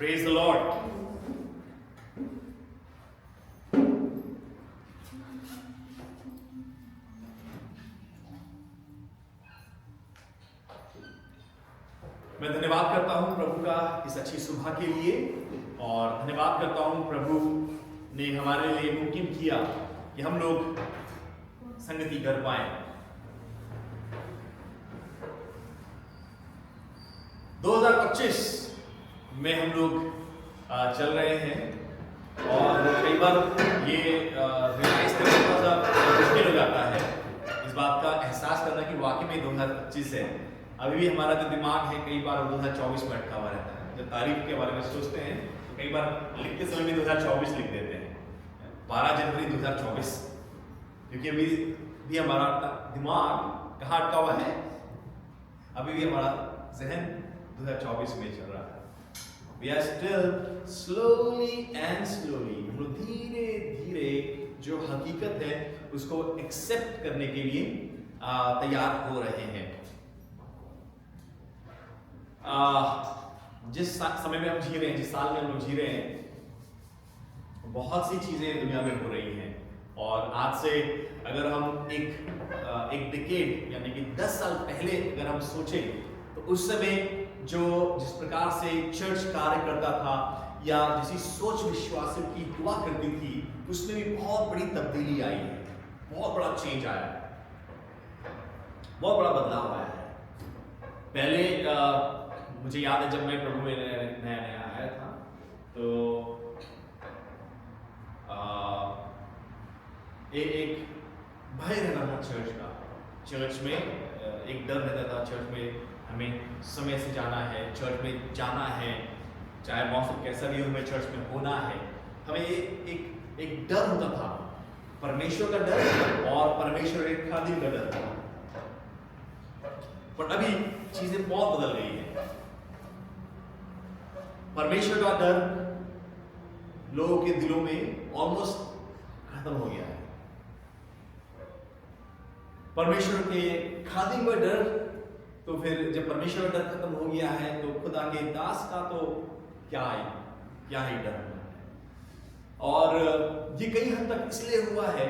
Praise the Lord. मैं धन्यवाद करता हूं प्रभु का इस अच्छी सुबह के लिए और धन्यवाद करता हूं प्रभु ने हमारे लिए मुमकिन किया कि हम लोग संगति कर पाए। 2025 में हम लोग चल रहे हैं और कई बार ये रियलाइज करना थोड़ा सा मुश्किल हो जाता है, इस बात का एहसास करना कि वाकई में 2025 है। अभी भी हमारा जो दिमाग है कई बार 2024 में अटका हुआ रहता है। जब तारीख के बारे में सोचते हैं तो कई बार लिखते समय भी 2024 लिख देते हैं, 12 जनवरी 2024, क्योंकि अभी भी हमारा दिमाग कहाँ अटका हुआ है, अभी भी हमारा जहन 2024 में चल रहा है। We are still slowly and slowly, हम लोग धीरे धीरे जो हकीकत है उसको एक्सेप्ट करने के लिए तैयार हो रहे हैं। जिस समय में हम जी रहे हैं, जिस साल में हम लोग जी रहे हैं, बहुत सी चीजें दुनिया में हो रही हैं और आज से अगर हम एक डिकेड यानी कि 10 साल पहले अगर हम सोचें तो उस समय जिस प्रकार से चर्च कार्य करता था या जैसी सोच विश्वास की हुआ करती थी उसमें भी बहुत बड़ी तब्दीली आई है, बहुत बड़ा चेंज आया है, बहुत बड़ा बदलाव आया है। पहले मुझे याद है जब मैं प्रभु में नया नया आया था तो एक भय रहता था चर्च में एक डर रहता था चर्च में, हमें समय से जाना है, चर्च में जाना है, चाहे मौसम कैसा भी हो हमें चर्च में होना है। हमें एक डर होता था, परमेश्वर का डर और परमेश्वर के खादिम का डर था। पर अभी चीजें बहुत बदल गई है। परमेश्वर का डर लोगों के दिलों में ऑलमोस्ट खत्म हो गया है। परमेश्वर के खादिम का डर, तो फिर जब परमेश्वर का डर खत्म हो गया है तो खुदा के दास का तो क्या ही डर होना है। और ये कई हद तक इसलिए हुआ है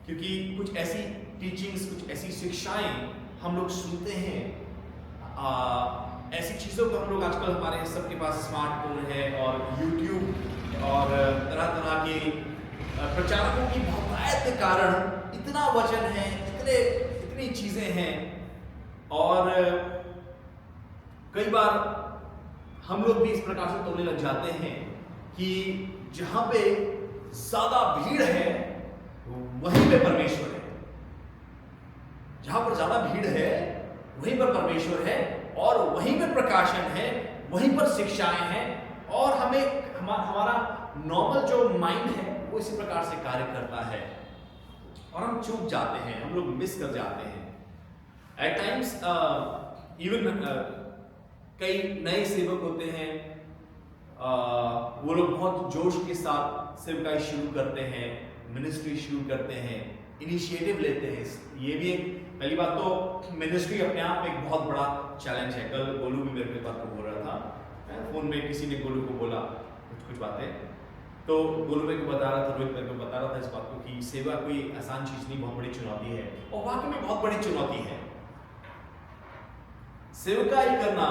क्योंकि कुछ ऐसी टीचिंग्स, कुछ ऐसी शिक्षाएं हम लोग सुनते हैं, ऐसी चीज़ों को हम लोग आजकल हमारे सबके पास स्मार्टफोन है और यूट्यूब और तरह तरह के प्रचारकों की बहुतायत के कारण इतना वचन है, इतनी चीज़ें हैं और कई बार हम लोग भी इस प्रकार से तोड़ने लग जाते हैं कि जहाँ पे ज़्यादा भीड़ है वहीं पे परमेश्वर है, जहाँ पर ज़्यादा भीड़ है वहीं पर परमेश्वर है और वहीं पर प्रकाशन है, वहीं पर शिक्षाएं हैं और हमारा नॉर्मल जो माइंड है वो इसी प्रकार से कार्य करता है और हम चूक जाते हैं, हम लोग मिस कर जाते हैं। एट टाइम्स इवन कई नए सेवक होते हैं, वो लोग बहुत जोश के साथ सेवकाई शुरू करते हैं, मिनिस्ट्री शुरू करते हैं, इनिशिएटिव लेते हैं। ये भी एक पहली बात तो मिनिस्ट्री अपने आप में एक बहुत बड़ा चैलेंज है। कल गोलू भी मेरे बात को बोल रहा था, फोन में किसी ने गोलू को बोला कुछ बातें, तो गोलू मेरे को बता रहा था, रोहित मेरे को बता रहा था इस बात को कि सेवा कोई आसान चीज नहीं, बहुत बड़ी चुनौती है और वाकई में बहुत बड़ी चुनौती है सेवकाई करना।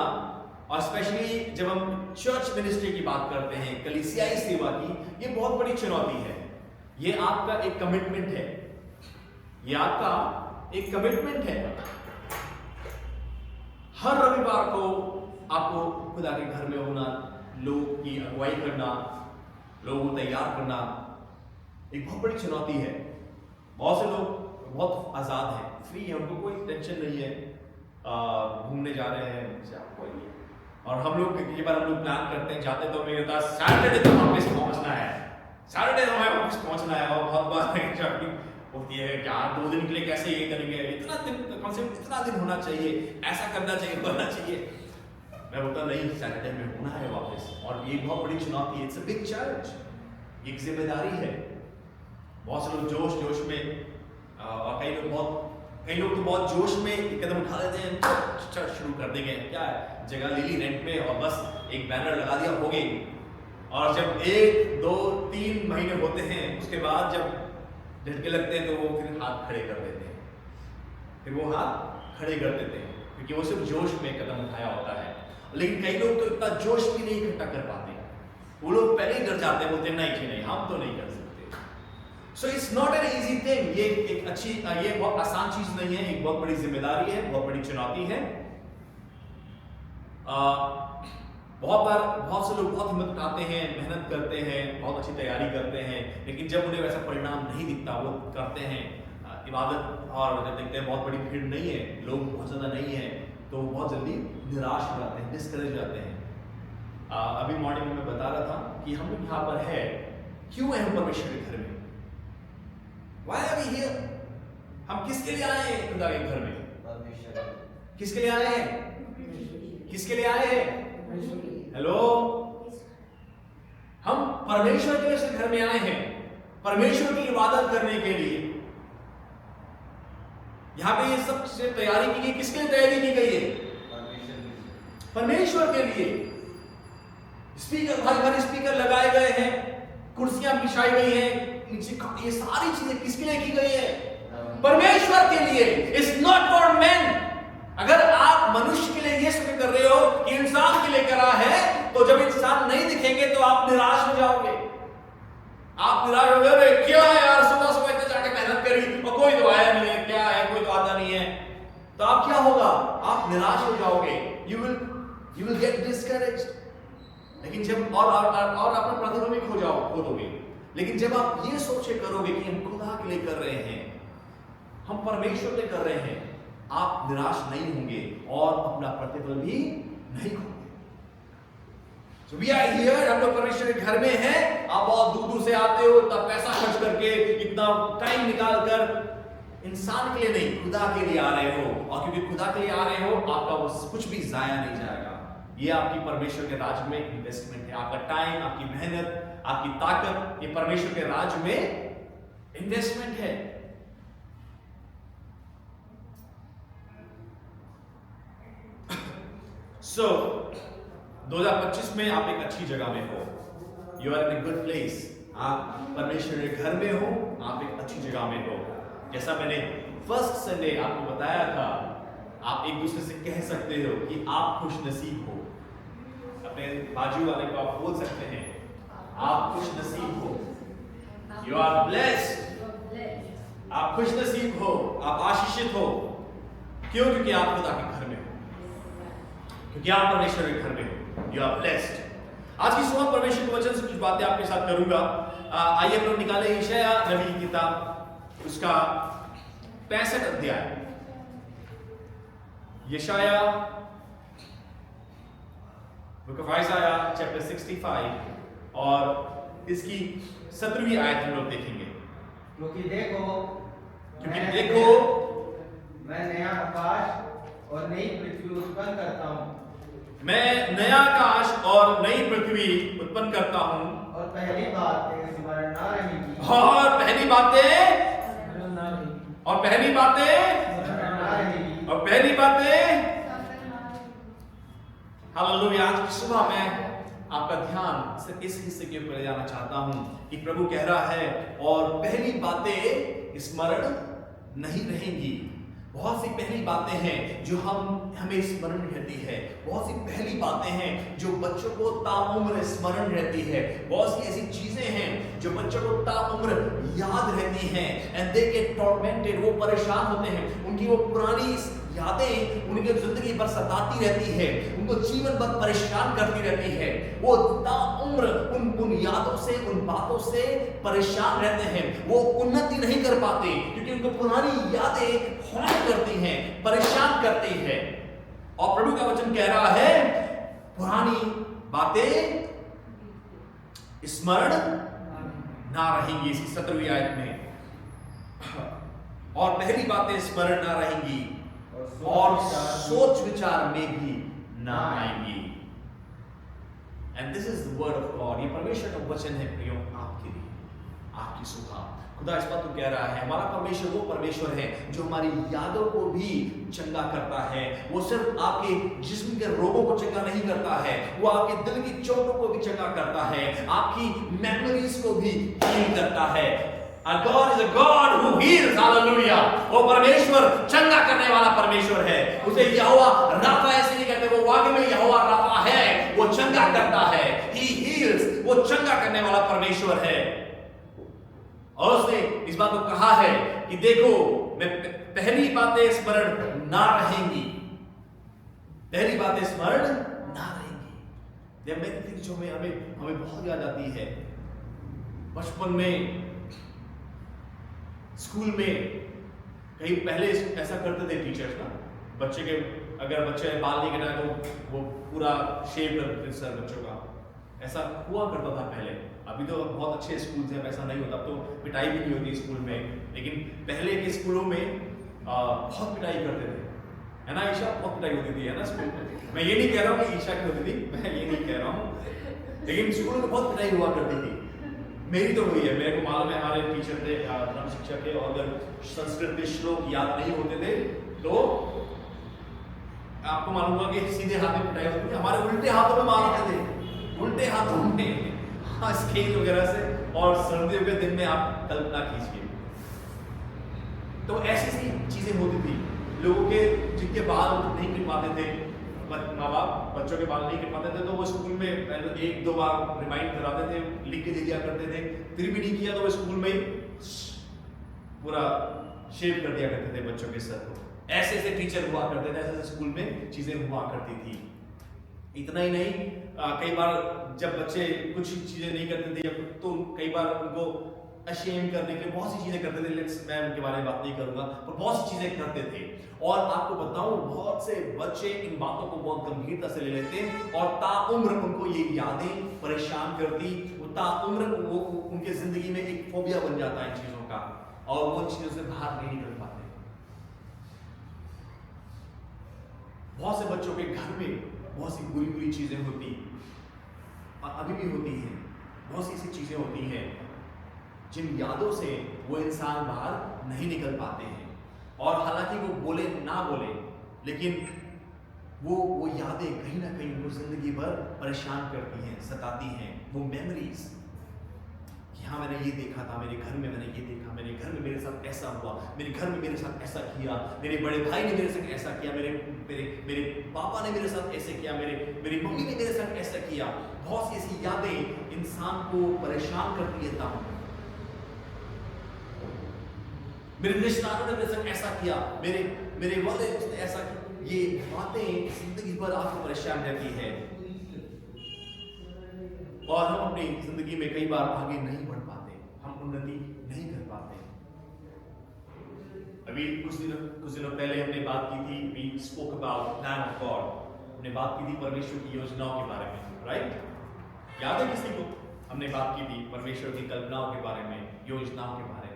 और स्पेशली जब हम चर्च मिनिस्ट्री की बात करते हैं, कलीसियाई सेवा की, ये बहुत बड़ी चुनौती है। ये आपका एक कमिटमेंट है, ये आपका एक कमिटमेंट है। हर रविवार को आपको खुदा के घर में होना, लोगों की अगुवाई करना, लोगों को तैयार करना एक बहुत बड़ी चुनौती है। बहुत से लोग बहुत आज़ाद हैं, फ्री है, उनको कोई टेंशन नहीं है, घूमने जा रहे हैं, कोई। और हम लोग कई बार हम लोग प्लान करते हैं, जाते तो मेरे पास सैटरडे तो ऑफिस पहुंचना है, सैटरडे तो हमें ऑफिस पहुंचना है। और बहुत बार होती है क्या 2 दिन के लिए कैसे ये करेंगे, इतना दिन कम से कम इतना दिन होना चाहिए, ऐसा करना चाहिए, करना चाहिए। मैं बोलता नहीं, सैटरडे में होना है वापस। और ये बहुत बड़ी चुनौती है, इट्स अ बिग चैलेंज, एक जिम्मेदारी है। बहुत से लोग जोश में और कई लोग बहुत कई लोग तो बहुत जोश में एक कदम उठा लेते हैं, चर्च शुरू कर देंगे, क्या है जगह ले ली रेंट में और बस एक बैनर लगा दिया, हो गई। और जब 1, 2, 3 महीने होते हैं, उसके बाद जब झटके लगते हैं तो वो फिर हाथ खड़े कर देते हैं, फिर वो हाथ खड़े कर देते हैं, क्योंकि वो सिर्फ जोश में कदम उठाया होता है। लेकिन कई लोग तो इतना जोश भी नहीं इकट्ठा कर पाते, वो लोग पहले ही डर जाते हैं, बोलते हैं नहीं जी नहीं, हम तो नहीं कर सकते। So it's not an easy thing, ये एक अच्छी, ये बहुत आसान चीज नहीं है, एक बहुत बड़ी जिम्मेदारी है, बहुत बड़ी चुनौती है। बहुत बार बहुत से लोग बहुत हिम्मत उठाते हैं, मेहनत करते हैं, बहुत अच्छी तैयारी करते हैं, लेकिन जब उन्हें वैसा परिणाम नहीं दिखता, वो करते हैं इबादत और जब देखते हैं बहुत बड़ी भीड़ नहीं है, लोग बहुत ज़्यादा नहीं है, तो बहुत जल्दी निराश हो जाते हैं, डिस्करेज हो जाते हैं। अभी मॉर्निंग में मैं बता रहा था कि हम लोग यहाँ पर है, क्यों है हम परमेश्वर के घर में? Why are we here? हम किसके लिए आए हैं खुदा के घर में? किसके लिए आए हैं? किसके लिए आए हैं? हेलो, हम परमेश्वर के घर में आए हैं, परमेश्वर की इबादत करने के लिए। यहां पे ये सब चीजें तैयारी की गई, किसके लिए तैयारी की गई है? परमेश्वर के लिए। स्पीकर, भारी भारी स्पीकर लगाए गए हैं, कुर्सियां बिछाई गई हैं, ये सारी चीजें किसके लिए की गई है? परमेश्वर के लिए। It's not for man. अगर आप मनुष्य के लिए ये सोच कर रहे हो कि इंसान के लिए करा है, तो जब इंसान नहीं दिखेंगे तो आप निराश हो जाओगे। आप निराश हो गए, क्या यार सुबह सुबह इतने जाके मेहनत करी और कोई तो आया नहीं है, क्या है कोई तो आता नहीं है, तो आप क्या होगा? आप निराश हो जाओगे। You will get discouraged. लेकिन जब और अपना प्रतिफल भी खो दोगे। लेकिन जब आप ये सोचे करोगे कि हम खुदा के लिए कर रहे हैं, हम परमेश्वर के लिए कर रहे हैं, आप निराश नहीं होंगे और अपना प्रतिफल भी नहीं खोगे। So we are here, हम लोग परमेश्वर के घर में हैं। आप बहुत दूर दूर से आते हो, इतना पैसा खर्च करके, इतना टाइम निकाल कर इंसान के लिए नहीं, खुदा के लिए आ रहे हो। और क्योंकि खुदा के लिए आ रहे हो, आपका वो कुछ भी जाया नहीं जाएगा। ये आपकी परमेश्वर के राज्य में इन्वेस्टमेंट है। आपका टाइम, आपकी मेहनत, आपकी ताकत, ये परमेश्वर के राज्य में इन्वेस्टमेंट है। सो 2025 में आप एक अच्छी जगह में हो। You are in a good place. आप परमेश्वर के घर में हो, आप एक अच्छी जगह में हो। जैसा मैंने फर्स्ट संडे आपको बताया था, आप एक दूसरे से कह सकते हो कि आप खुश नसीब हो। अपने बाजू वाले को आप बोल सकते हैं, आप खुश नसीब हो। You are blessed. आप खुश नसीब हो, आप आशीषित हो। क्यों? क्योंकि आप खुदा के घर में हो, क्योंकि आप परमेश्वर के घर में हो। You are blessed. आज की सुबह परमेश्वर के वचन से कुछ बातें आपके साथ करूंगा। आइए हम लोग निकाले यशायाह नबी की किताब, उसका 65 अध्याय। यशायाह बुक ऑफ आइज़ाया चैप्टर 65 और इसकी 17वीं आयत हम लोग देखेंगे। क्योंकि देखो मैं नया आकाश और नई पृथ्वी उत्पन्न करता हूँ। मैं नया आकाश और नई पृथ्वी उत्पन्न करता हूँ, और पहली बातें स्मरण न रहेंगी, और पहली बातें हालेलुया। आज की सुबह मैं आपका ध्यान सिर्फ इस हिस्से के ऊपर ले जाना चाहता हूं कि प्रभु कह रहा है, और पहली बातें स्मरण नहीं रहेंगी। बहुत सी पहली बातें हैं जो हमें स्मरण रहती है। बहुत सी पहली बातें हैं जो बच्चों को ताउम्र स्मरण रहती है। बहुत सी ऐसी चीजें हैं जो बच्चों को ताउम्र याद रहती हैं। एंड दे गेट टॉर्मेंटेड, वो परेशान होते हैं। उनकी वो पुरानी यादें उनकी जिंदगी भर सताती रहती है, उनको जीवन भर परेशान करती रहती है। वो ताउम्र उन यादों से, उन बातों से परेशान रहते हैं। वो उन्नति नहीं कर पाते क्योंकि उनको पुरानी यादें हॉन्ट करती हैं, परेशान करती है। और प्रभु का वचन कह रहा है, पुरानी बातें स्मरण ना रहेंगी। इसी 17वीं आयत में, और पहली बातें स्मरण ना रहेंगी और सोच विचार में भी ना आएंगी। And this is the word of God. ये परमेश्वर का वचन है प्रियो आपके लिए। आपकी सुबह। खुदा इस बात को कह रहा है, हमारा परमेश्वर वो परमेश्वर है जो हमारी यादों को भी चंगा करता है। वो सिर्फ आपके जिस्म के रोगों को चंगा नहीं करता है, वो आपके दिल की चोटों को भी चंगा करता है, आपकी मेमोरीज को भी हील करता है। Our God is a God who heals, hallelujah। वो परमेश्वर चंगा करने वाला परमेश्वर है। उसे यहोवा राफा ऐसे नहीं कहते, वो वाकई में यहोवा राफा है, वो चंगा करता है। He heals, वो चंगा करने वाला परमेश्वर है। और उसने इस बात को कहा है कि देखो, मैं पहली बातें स्मरण ना रहेंगी, पहली बातें स्मरण ना रहेंगी। जब मैं जो हमें बहुत याद आती है, बचपन में स्कूल में कहीं पहले ऐसा करते थे टीचर्स ना, बच्चे के अगर बच्चे बाल नहीं कटाए तो वो पूरा शेप करते थे सर बच्चों का, ऐसा हुआ करता था पहले। अभी तो बहुत अच्छे स्कूल हैं, ऐसा नहीं होता, तो पिटाई भी नहीं होती स्कूल में, लेकिन पहले के स्कूलों में बहुत पिटाई करते थे, है ना ईशा? बहुत पिटाई होती थी, है ना स्कूल में। मैं ये नहीं कह रहा हूँ कि ईशा की होती थी, मैं ये नहीं कह रहा हूँ, लेकिन स्कूल में बहुत पिटाई हुआ करती थी। मेरी तो हुई है, मेरे को मालूम है, हमारे टीचर थे, धर्म शिक्षक थे, और अगर संस्कृत के श्लोक याद नहीं होते थे तो आपको मालूम होगा कि सीधे हाथ में पिटाई होती थी। हमारे उल्टे हाथों में मारते थे, उल्टे हाथों में स्केल वगैरह से, और सर्दियों के दिन में आप कल्पना कीजिए। तो ऐसी सी चीजें होती थी। लोगों के जिनके बाल नहीं कट पाते थे, माँ बाप बच्चों के बाल नहीं कट पाते थे, तो वो स्कूल में एक दो बार रिमाइंड कराते थे, लिख के दे दिया करते थे। फिर भी नहीं किया तो वो स्कूल में पूरा शेव कर दिया करते थे बच्चों के सर को। ऐसे ऐसे टीचर हुआ करते थे, ऐसे ऐसे स्कूल में चीजें हुआ करती थी। इतना ही नहीं, कई बार जब बच्चे कुछ चीजें नहीं करते थे तो कई बार उनको अशेम करने के लिए बहुत सी चीजें करते थे। मैं उनके बारे में बात नहीं करूंगा, पर बहुत सी चीजें करते थे। और आपको बताऊं, बहुत से बच्चे इन बातों को बहुत गंभीरता से ले लेते, और ताउम्र उनको ये यादें परेशान करती, वो ताउम्र वो उनके जिंदगी में एक फोबिया बन जाता है इन चीजों का, और वो चीजों से बाहर नहीं निकल पाते। बहुत से बच्चों के घर में बहुत सी बुरी बुरी चीजें होती, और अभी भी होती हैं। बहुत सी ऐसी चीजें होती हैं जिन यादों से वो इंसान बाहर नहीं निकल पाते हैं। और हालांकि वो बोले ना बोले, लेकिन वो यादें कहीं ना कहीं उनको जिंदगी भर परेशान करती हैं, सताती हैं। वो मेमोरीज कि हाँ मैंने ये देखा था, मेरे घर में मैंने ये देखा, मेरे घर में मेरे साथ ऐसा हुआ, मेरे घर में मेरे साथ ऐसा किया, मेरे बड़े भाई ने मेरे साथ ऐसा किया, मेरे पापा ने मेरे साथ ऐसे किया, मेरी मम्मी ने मेरे साथ ऐसा किया। बहुत सी ऐसी यादें इंसान को परेशान करती है। मेरे रिश्तेदारों ने मेरे साथ ऐसा किया, मेरे वाले उसने ऐसा किया। ये बातें जिंदगी भर आपको परेशान रहती है, और हम अपनी जिंदगी में कई बार आगे नहीं बढ़ पाते, हम उन्नति नहीं कर पाते। अभी कुछ दिनों पहले हमने बात की थी, we spoke about plan of God, हमने बात की थी परमेश्वर की योजनाओं के बारे में, राइट? याद है किसी को? हमने बात की थी परमेश्वर की कल्पनाओं के बारे में, योजनाओं के बारे में।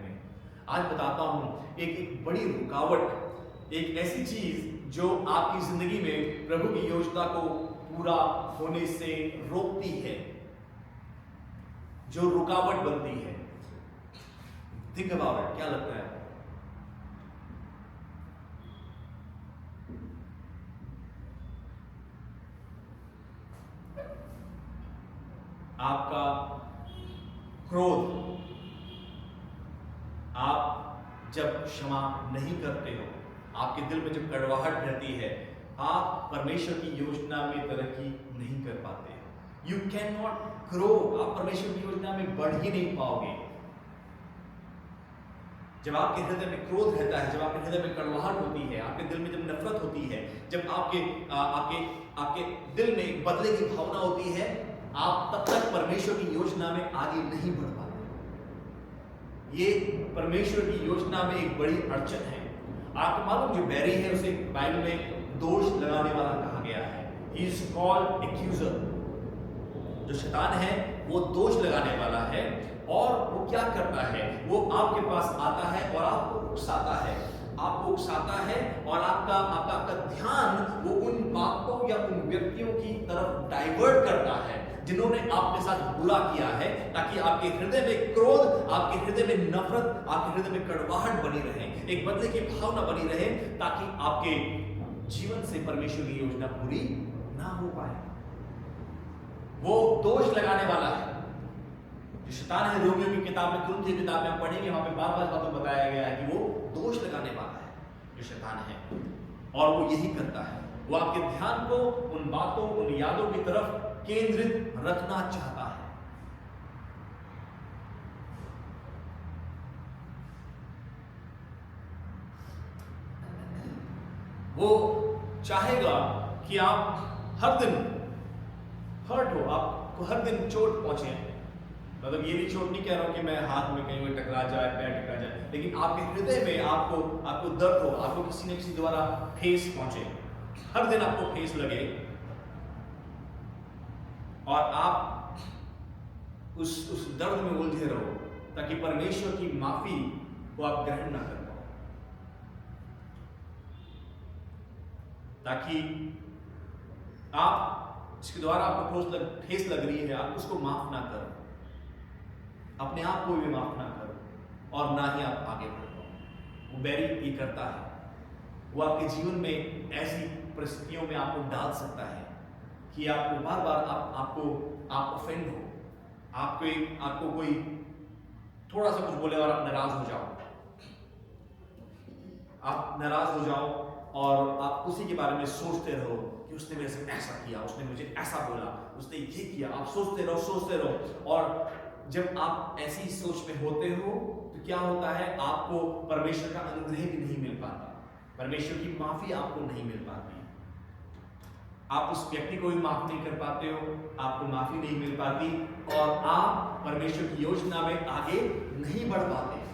आज बताता हूं एक बड़ी रुकावट, एक ऐसी चीज जो आपकी जिंदगी में प्रभु की योजना को पूरा होने से रोकती है, जो रुकावट बनती है। थिंक अबाउट इट, क्या लगता है? आपका क्रोध, आप जब क्षमा नहीं करते हो, आपके दिल में जब कड़वाहट रहती है, आप परमेश्वर की योजना में तरक्की नहीं कर पाते। यू कैन नॉट ग्रो, आप परमेश्वर की योजना में बढ़ ही नहीं पाओगे। जब आपके हृदय में क्रोध रहता है, जब आपके हृदय में कड़वाहट होती है, आपके दिल में जब नफरत होती है, जब आपके दिल में एक बदले की भावना होती है, आप तब तक परमेश्वर की योजना में आगे नहीं बढ़ पाते। ये परमेश्वर की योजना में एक बड़ी अड़चन है। आपको मालूम, जो बैरी है उसे बाइबल में दोष लगाने वाला कहा गया है। He is called एक्यूजर। जो शैतान है वो दोष लगाने वाला है, और वो क्या करता है, वो आपके पास आता है और आपको उकसाता है, और आपका ध्यान वो उन बातों या उन व्यक्तियों की तरफ डाइवर्ट करता है जिन्होंने आपके साथ बुरा किया है, ताकि आपके हृदय में क्रोध, आपके हृदय में नफरत, आपके हृदय में कड़वाहट बनी रहे, एक बदले की भावना बनी रहे, ताकि आपके जीवन से परमेश्वर की योजना पूरी ना हो पाए। वो दोष लगाने वाला है, जो शैतान है। रोमियो की किताब में, तुरंत ही किताब में आप पढ़ेंगे, वहां पे बार-बार बातों बताया गया है कि वो दोष लगाने वाला है, जो शैतान है, और वो यही करता है। वो आपके ध्यान को उन बातों, उन यादों की तरफ केंद्रित रखना चाहता है। वो चाहेगा कि आप हर दिन हर्ट हो, आपको हर दिन चोट पहुंचे। मतलब ये भी चोट नहीं कह रहा हूं कि मैं हाथ में कहीं टकरा जाए, पैर टकरा जाए, लेकिन आपके हृदय में आपको दर्द हो, आपको किसी न किसी द्वारा ठेस पहुंचे, हर दिन आपको ठेस लगे, और आप उस दर्द में उलझे रहो, ताकि परमेश्वर की माफी को आप ग्रहण ना कर पाओ, ताकि आप जिसके द्वारा आपको ठेस लग रही है, आप उसको माफ ना करो, अपने आप को भी माफ ना करो, और ना ही आप आगे बढ़ पाओ। वो बैरी ये करता है, वो आपके जीवन में ऐसी परिस्थितियों में आपको डाल सकता है कि आपको बार बार आप ऑफेंड हो, आपको कोई थोड़ा सा कुछ बोले और आप नाराज हो जाओ, और आप उसी के बारे में सोचते रहो कि उसने मेरे से ऐसा किया, उसने मुझे ऐसा बोला, उसने ये किया। आप सोचते रहो, और जब आप ऐसी सोच में होते हो तो क्या होता है, आपको परमेश्वर का अनुग्रह भी नहीं मिल पाता, परमेश्वर की माफी आपको नहीं मिल पाती, आप उस व्यक्ति को भी माफ नहीं कर पाते हो, आपको माफी नहीं मिल पाती, और आप परमेश्वर की योजना में आगे नहीं बढ़ पाते।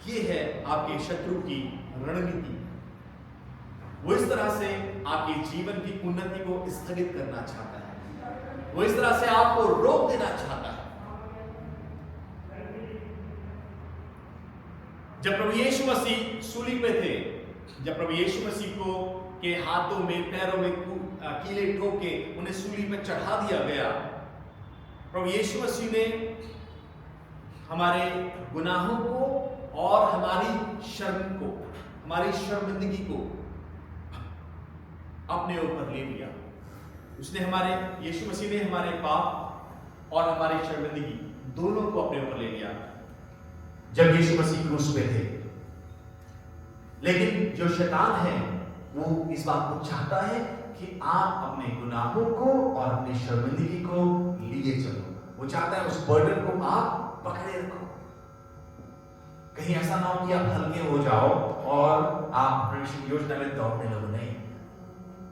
ये है आपके शत्रु की रणनीति। वो इस तरह से आपके जीवन की उन्नति को स्थगित करना चाहता है, वो इस तरह से आपको रोक देना चाहता है। जब प्रभु यीशु मसीह सूली पे थे, जब प्रभु यीशु मसीह को के हाथों में, पैरों में कीले ठोक के उन्हें सूली पे चढ़ा दिया गया, प्रभु यीशु मसीह ने हमारे गुनाहों को और हमारी शर्म को, हमारी शर्मिंदगी को अपने ऊपर ले लिया। यीशु मसीह ने हमारे पाप और हमारी शर्मिंदगी दोनों को अपने ऊपर ले लिया जब यीशु मसीह क्रूस पे थे। लेकिन जो शैतान है वो इस बात को चाहता है कि आप अपने गुनाहों को और अपनी शर्मिंदगी को लिए चलो। वो चाहता है उस बर्डन को आप पकड़े रखो, कहीं ऐसा ना हो कि आप हल्के हो जाओ और आप परमेश्वर की योजना में दौड़ने लगो। नहीं,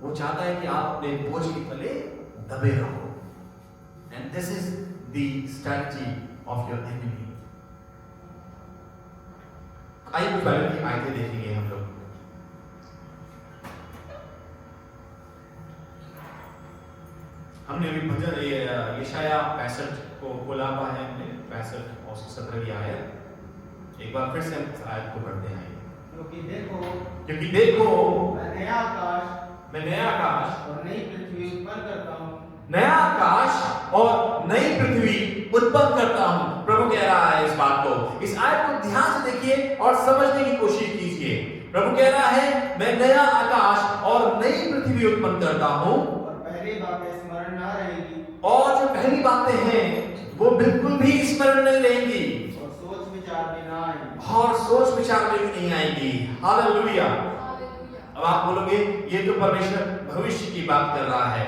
वो चाहता है कि आप अपने बोझ के तले दबे रहो। And this is the strategy of your enemy. आइए कुछ बाइबल की आयतें देखेंगे हम लोग। हमने अभी भजन यशाया 65 को खोला हुआ है, हमने 65 और 17 की आयत। एक बार फिर से हम आयत को पढ़ते हैं। क्योंकि देखो मैं नया आकाश और नई पृथ्वी उत्पन्न करता हूँ। नया आकाश और नई पृथ्वी उत्पन्न करता हूँ। प्रभु कह रहा है इस बात को। इस आयत को ध्यान से देखिए और समझने की कोशिश कीजिए। प्रभु कह रहा है मैं नया आकाश और नई पृथ्वी उत्पन्न करता हूँ, और पहली बातें स्मरण ना रहेगी, और जो पहली बातें हैं वो बिल्कुल भी स्मरण नहीं रहेंगी, और सोच विचार भी ना आएंगी, और सोच विचार में भी नहीं आएंगी। हालेलुया। अब आप बोलोगे ये तो परमेश्वर भविष्य की बात कर रहा है।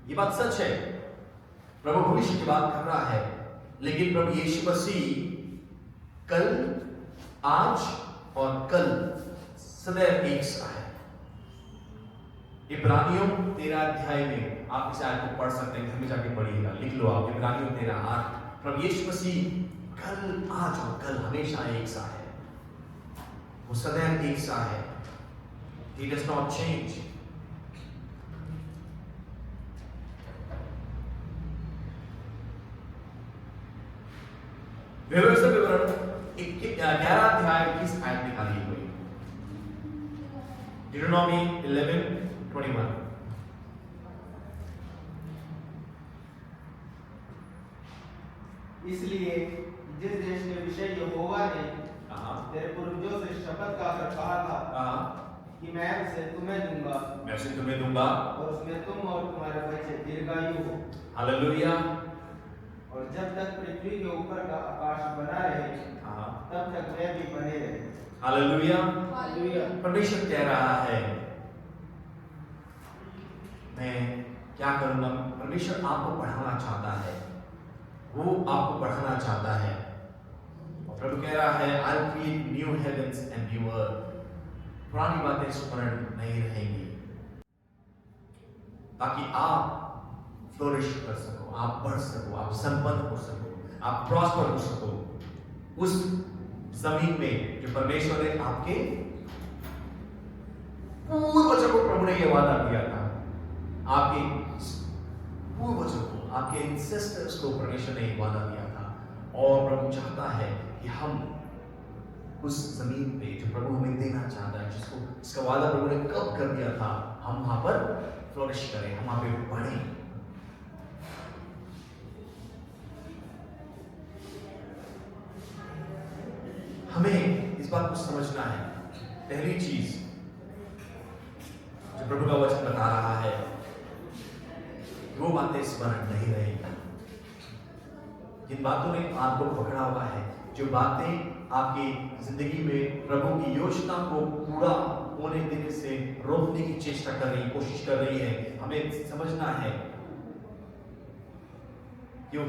ये बात सच है, प्रभु भविष्य की बात कर रहा है, लेकिन प्रभु यीशु मसीह कल, आज और कल सदैव एक सा है। इब्रानियों 13 अध्याय में आप इस आयत को पढ़ सकते हैं, घर में जाके पढ़िएगा, लिख लो आप। इब्रानियों 13:8। प्रभु यीशु मसीह कल, आज और कल हमेशा एक सा है, वो सदैव एक सा है। He does not change. व्यवस्था विवरण 11 अध्याय 21 आयत निकाली हुई। Deuteronomy 11:21. इसलिए जिस देश के विषय यहोवा ने तेरे पूर्वजों से शपथ खाकर कहा था कि मैं उसे तुम्हें दूंगा, मैं उसे तुम्हें दूंगा, और उसमें तुम और तुम्हारे बच्चे दीर्घायु हो। हालेलुया। और जब तक पृथ्वी के ऊपर का आकाश बना रहे, तब तक वे भी बने रहे। हालेलुया। हालेलुया। परमेश्वर कह रहा है, मैं क्या करूंगा? परमेश्वर आपको बढ़ाना चाहता है, वो आपको बढ़ाना चाहता है। और प्रभु कह रहा है, I'll create new heavens and new earth. पुरानी बातें स्मरण नहीं रहेंगी, ताकि आप फ्लोरिश कर सको, आप बढ़ सको, आप संपन्न हो सको, आप प्रॉस्पर हो सको उस जमीन में जो परमेश्वर ने आपके पूर्वजों को, प्रभु ने यह वादा किया था, आपके पूर्वजों को, आपके एंसेस्टर्स को परमेश्वर ने वादा दिया था। और प्रभु चाहता है कि हम उस जमीन पे जो प्रभु हमें देना चाहता है, जिसका वादा प्रभु ने कब कर दिया था, हम वहां पर फ्लोरिश करें, हम वहां पे बढ़ें। हमें इस बात को समझना है। पहली चीज जो प्रभु का वचन बता रहा है, वो बातें स्मरण नहीं रहेगी। जिन बातों ने आपको पकड़ा हुआ है, जो बातें आपकी जिंदगी में प्रभु की योजना को पूरा होने देने से रोकने की चेष्टा कर रही, कोशिश कर रही है, हमें समझना है कि वो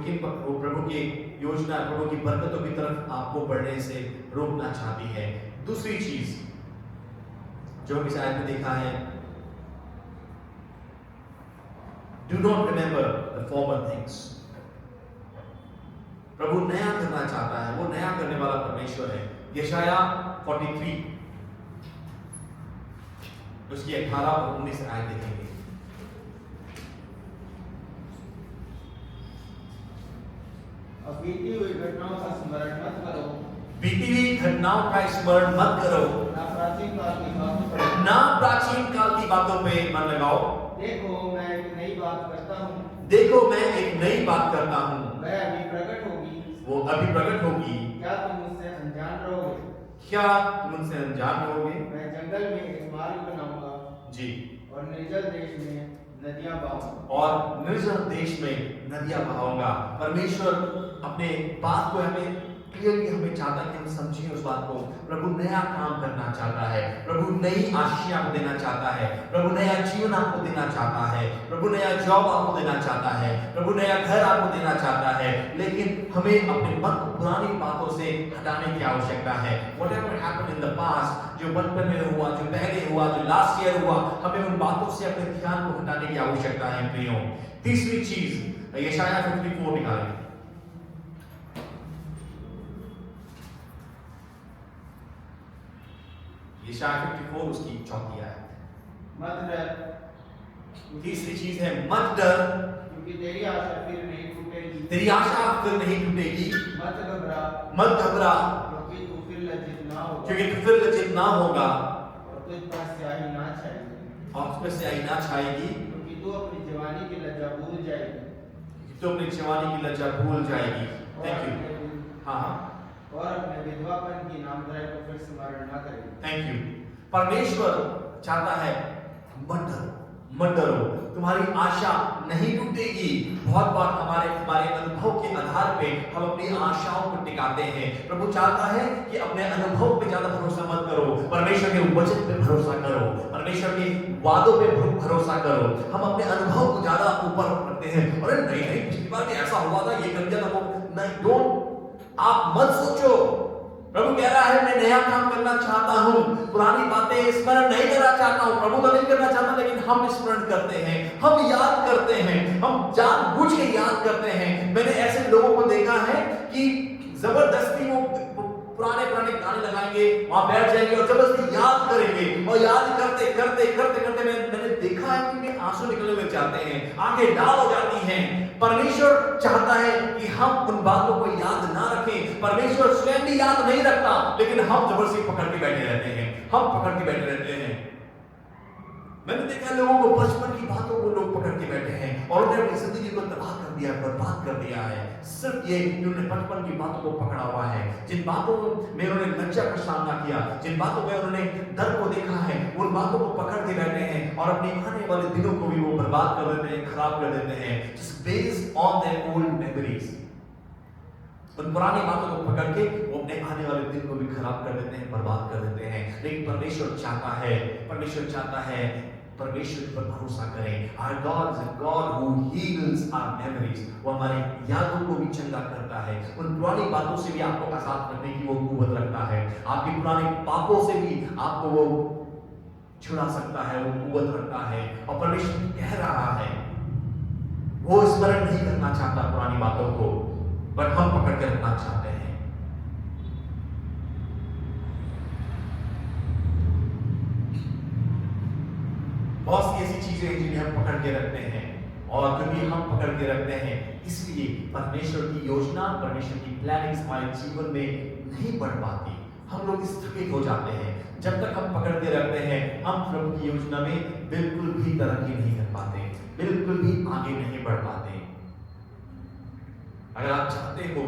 प्रभु की योजना, प्रभु की बरकतों की तरफ आपको बढ़ने से रोकना चाहती है। दूसरी चीज जो हम इस आयत में देखा है, do not remember the former things. प्रभु नया करना चाहता है, वो नया करने वाला परमेश्वर है। यशाया 43 उसकी 18 और 19 आयत देखेंगे। अब बीती हुई घटनाओं का स्मरण मत करो, बीती हुई घटनाओं का स्मरण मत करो, ना प्राचीन काल की बातों पर, ना प्राचीन काल की बातों पे मन लगाओ। देखो मैं एक नई बात करता हूँ, देखो मैं एक नई बात करता हूँ, वह अभी प्रकट होगी, वो अभी प्रकट होगी। क्या तुम उससे अनजान रहोगे? क्या तुम उनसे अनजान रहोगे? मैं जंगल में एक मार्ग बनाऊंगा जी, और निर्जल देश में नदियां बहाऊंगा। और निर्जल देश में नदियां बहाऊंगा। परमेश्वर अपने बात को हमें क्लियरली हमें चाहता है कि हम समझें उस बात को। प्रभु नया काम करना चाहता है, प्रभु नई आशीष आपको देना चाहता है, प्रभु नया जीवन आपको देना चाहता है, प्रभु नया जॉब आपको देना चाहता है, प्रभु नया घर आपको देना चाहता है। लेकिन हमें अपने मन को पुरानी बातों से हटाने की आवश्यकता है। Whatever happened in the past, जो बचपन में हुआ, जो पहले हुआ, जो लास्ट ईयर हुआ, हमें उन बातों से अपने ध्यान को हटाने की आवश्यकता है प्रियो। तीसरी चीज यशाया 54 निकालें। यशाया 54 उसकी चौथी आयत। मत डर, तीसरी चीज है मत डर, क्योंकि तेरी आशा फिर नहीं टूटेगी। तेरी आशा फिर नहीं टूटेगी। मत घबरा, मत घबरा, क्योंकि तू फिर लज्जित ना होगा, क्योंकि तू फिर लज्जित ना होगा, और तुझ पर स्याही ना छाएगी, और तुझ पर स्याही ना छाएगी, क्योंकि तू अपनी जवानी की लज्जा भूल जाएगी। तू अपनी जवानी की लज्जा भूल जाएगी। Thank you. हाँ, और अपने विधवापन की नामधराई को फिर स्मरण न करेगी। Thank you. परमेश्वर चाहता है मत डरो, मत डरो, तुम्हारी आशा नहीं टूटेगी। बहुत बार हमारे अनुभव के आधार पे हम अपनी आशाओं को टिकाते हैं। प्रभु चाहता है कि अपने अनुभव पे ज्यादा भरोसा मत करो, परमेश्वर के वचन पे भरोसा करो, परमेश्वर के वादों पे भरोसा करो। हम अपने अनुभव को ज्यादा ऊपर रखते हैं। अरे नहीं नहीं, पिछली बार भी ऐसा हुआ था, ये कर दिया था, वो नहीं। डोंट, आप मत सोचो। प्रभु कह रहा है मैं नया काम करना चाहता हूं, पुरानी बातें स्मरण नहीं करना चाहता हूं। प्रभु तो नहीं करना चाहता, लेकिन हम स्मरण करते हैं, हम याद करते हैं, हम जानबूझ के याद करते हैं। मैंने ऐसे लोगों को देखा है कि जबरदस्ती वो पुराने गाने लगाएंगे, वहां बैठ जाएंगे और जबरदस्ती याद करेंगे, और याद करते करते करते करते मैंने देखा है कि उनके आंसू निकलने लग जाते हैं, आंखें लाल हो जाती हैं। परमेश्वर चाहता है कि हम उन बातों को याद ना रखें। परमेश्वर स्वयं भी याद नहीं रखता, लेकिन हम जबरदस्ती पकड़ के बैठे रहते हैं, हम पकड़ के बैठे रहते हैं। मैंने देखा लोगों को बचपन की बातों को लोग पकड़ के बैठे हैं और उन्होंने अपनी जिंदगी को तबाह कर दिया, बर्बाद कर दिया है। सिर्फ ये कि उन्होंने बचपन की बातों को पकड़ा हुआ है। जिन बातों में उन्होंने लज्जा का सामना किया, जिन बातों में उन्होंने डर को देखा है, उन बातों को पकड़ के बैठे हैं और अपने आने वाले दिनों को भी वो बर्बाद कर देते हैं, खराब कर देते हैं, just based on their old memories। उन पुरानी बातों को पकड़ के वो अपने आने वाले दिन को भी खराब कर देते हैं, बर्बाद कर देते हैं। लेकिन परमेश्वर चाहता है परमेश्वर पर भरोसा करें। Our God is a God who heals our memories। वो हमारे यादों को भी चंगा करता है। उन पुरानी बातों से भी आपको आजाद करने की वो कुव्वत रखता है। आपके पुराने पापों से भी आपको वो छुड़ा सकता है, वो कुव्वत रखता है। और परमेश्वर कह रहा है, वो स्मरण नहीं करना चाहता पुरानी बातों को, बट हम पकड़ के रखना चाहते हैं। बहुत सी ऐसी चीजें हैं जिन्हें हम पकड़ के रखते हैं, और क्योंकि हम पकड़ के रखते हैं इसलिए परमेश्वर की योजना, परमेश्वर की प्लानिंग्स हमारे जीवन में नहीं बढ़ पाती। हम लोग स्थगित हो जाते हैं। जब तक हम पकड़ के रखते हैं, हम प्रभु की योजना में बिल्कुल भी तरक्की नहीं कर पाते, बिल्कुल भी आगे नहीं बढ़ पाते। अगर आप चाहते हो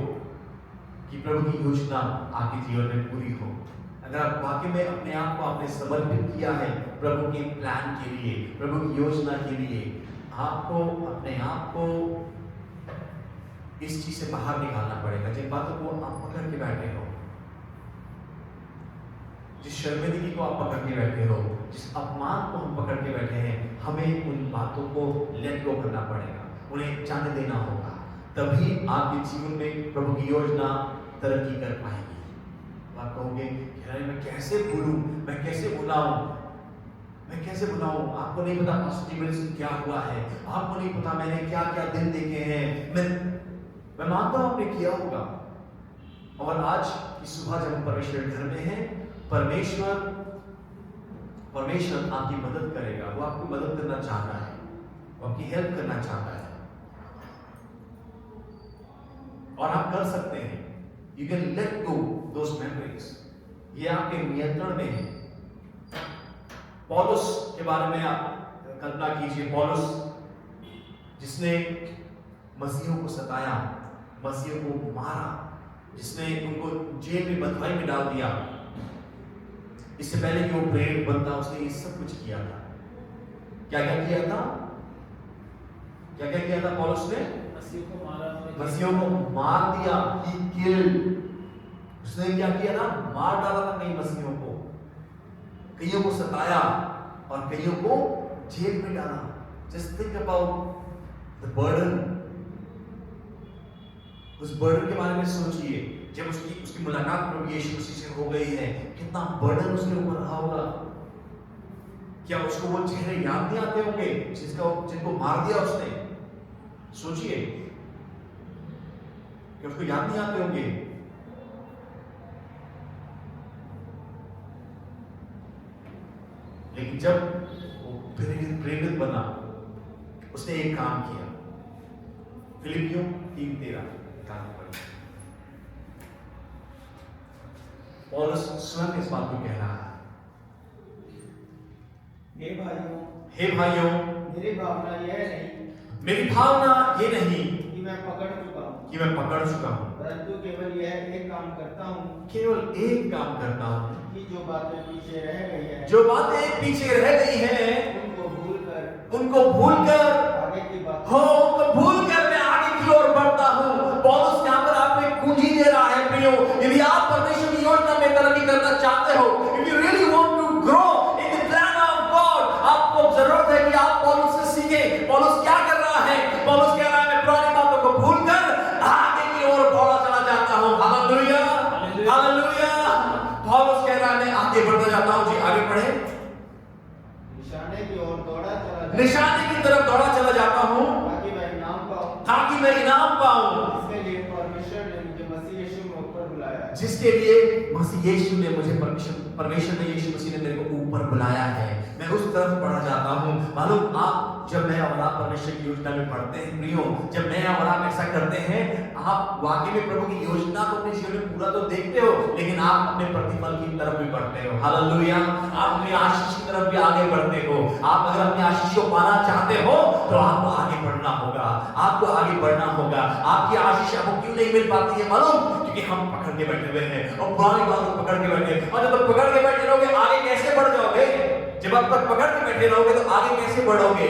कि प्रभु की योजना आपके जीवन में पूरी हो, अगर आप वाकई में अपने आप को आपने समर्पित किया है प्रभु के प्लान के लिए, प्रभु की योजना के लिए, आपको अपने आप को इस चीज से बाहर निकालना पड़ेगा। जिन बातों को आप पकड़ के बैठे हो, जिस शर्मिंदगी को आप पकड़ के बैठे हो, जिस अपमान को हम पकड़ के बैठे हैं, हमें उन बातों को लेट गो करना पड़ेगा, उन्हें जाने देना होगा। तभी आपके जीवन में प्रभु की योजना तरक्की कर पाएगी। आप कहोगे मैं कैसे भूलूं, मैं कैसे भुलाऊं, मैं कैसे भुलाऊं? आपको नहीं पता पास्टर मेरे से क्या हुआ है, आपको नहीं पता मैंने क्या क्या दिन देखे हैं। मैं मानता हूं आपने किया होगा। और आज की सुबह जब हम परमेश्वर घर में हैं, परमेश्वर आपकी मदद करेगा। वो आपकी मदद करना चाहता है, वो आपकी हेल्प करना चाहता है, और आप कर सकते हैं। You can let go those memories। ये आपके नियंत्रण में है। पौलुस के बारे में आप कल्पना कीजिए, पौलुस जिसने मसीहों को सताया, मसीहों को मारा, जिसने उनको जेल में बंधुआई में डाल दिया, इससे पहले कि वो प्रेरित बनता उसने ये सब कुछ किया था। क्या क्या किया था? क्या क्या किया था पौलुस ने? मसीहों को मार दिया। He killed। उसने क्या किया था? मार डाला था कई मसीहों को, कईयों को सताया और कईयों को जेल में डाला। Just think about the burden। उस बर्डन के बारे में सोचिए। जब उसकी मुलाकात प्रभु यीशु मसीह से हो गई है, कितना बर्डन उसके ऊपर रहा होगा। क्या उसको वो चेहरे याद नहीं आते होंगे जिनको मार दिया उसने? सोचिए कि उसको याद नहीं आते होंगे। लेकिन जब वो प्रेरित बना, उसने एक काम किया। फिलिपियों 3:13 काम पढ़िए। पौलुस स्वयं इस बात को कह रहा है, हे भाइयों, मेरी भावना ये नहीं कि मैं पकड़ चुका हूं, परंतु केवल यह एक काम करता हूं, कि जो बातें पीछे रह गई हैं, उनको भूलकर आगे की बात मैं आगे की ओर बढ़ता हूं। पौलुस यहाँ पर आपको एक कुंजी दे रहा है प्रियो। यदि आप परमेश्वर की योजना में तरक्की करना चाहते हो, if you really want to grow in the plan of God, आपको जरूरत है कि आप पौलुस से सीखें। पौलुस क्या कर रहा है? पौलुस कह रहा है मैं पुरानी बातों को भूलकर आगे की ओर बढ़ता चला जाता हूं। Hallelujah, hallelujah. पौलुस कह रहा है मैं आगे बढ़ता जाता हूं। जी आगे बढ़े। निशाने की तरफ दौड़ा चला जाता हूं, ताकि मैं इनाम पाऊं। जिसके लिए मसीह यीशु ने मुझे परमेश्वर ने यीशु मसीह ने मेरे को ऊपर बुलाया है। मैं उस तरफ बढ़ा जाता हूं मालूम आप जब मैं और आप परमेश्वर की योजना में पढ़ते हैं प्रियो, जब मैं और आप ऐसा करते हैं, आप वाकई में प्रभु की योजना को अपने जीवन में पूरा तो देखते हो, लेकिन आप अपने प्रतिफल की तरफ भी बढ़ते हो। हालेलुया। आप अपनी आशीष की तरफ भी आगे बढ़ते हो। आप अगर अपनी आशीष को पाना चाहते हो तो आपको आगे बढ़ना होगा, आपको आगे बढ़ना होगा। आपकी आशीष आपको क्यों नहीं मिल पाती है मालूम? क्योंकि हम पकड़ के बैठे हुए हैं और पुरानी बातों पकड़ के बैठे हैं। और जब पकड़ के बैठे रहोगे आगे कैसे बढ़ जाओगे? जब आप तक पकड़ के बैठे रहोगे तो आगे कैसे बढ़ोगे?